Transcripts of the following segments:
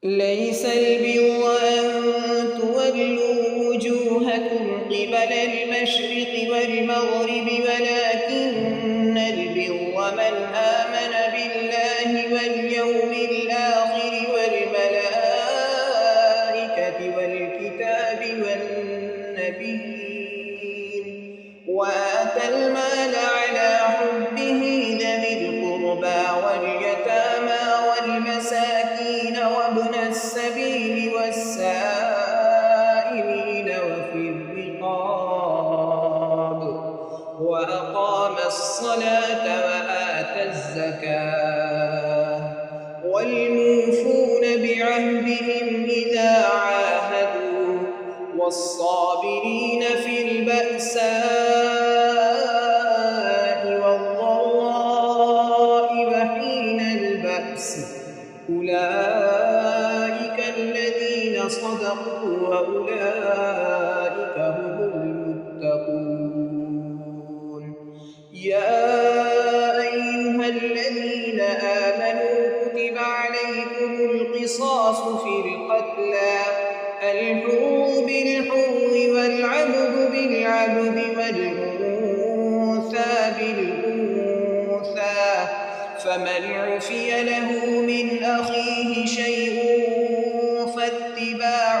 ليس البر أن تولوا وجوهكم قبل المشرق والمغرب ولكن البر من آمن بالله واليوم الآخر والملائكة والكتاب والنبيين وآتى المال على حبه ذوي القربى واليتامى والمساكين وابن السبيل والسائلين وفي الرقاب وأقام الصلاة وآتى الزكاة والموفون بعهدهم إذا عاهدوا والصابرين في البأساء والضراء وحين البأس أولئك الذين صدقوا وأولئك هم المتقون. يا أيها الذين آمنوا كتب عليكم القصاص في القتلى الحر بالحر والعبد بالعبد والأنثى بالأنثى فمن عفي له من أخيه شيء فاتباع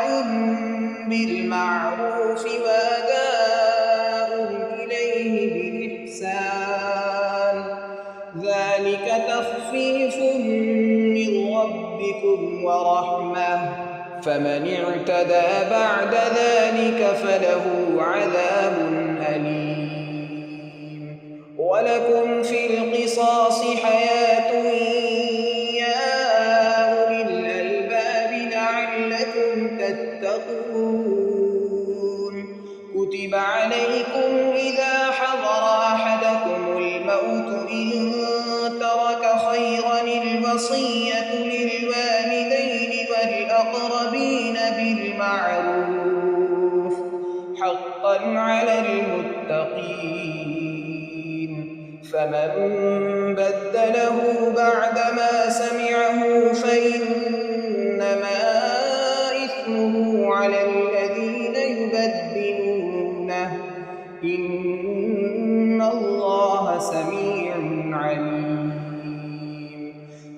بالمعروف وأداء إليه بإحسان ذلك تخفيف من ربكم ورحمة فمن اعتدى بعد ذلك فله عذاب أليم. ولكم في القصاص حياة يا أولي الألباب لعلكم تتقون. كتب عليكم إذا حضر أحدكم الموت إن ترك خيرا الوصية للوالدين والأقربين بالمعروف حقا على المتقين فمن بدله بعدما سمعه فإنما إثمه على الذين يبدلونه إن الله سميع عليم.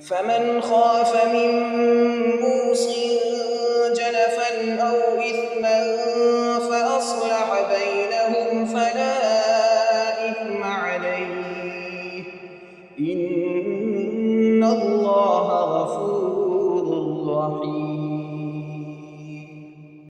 فمن خاف من موصٍ جنفا أو إثما فأصلح بينهم فلا إثم عليه إن الله غفور رحيم.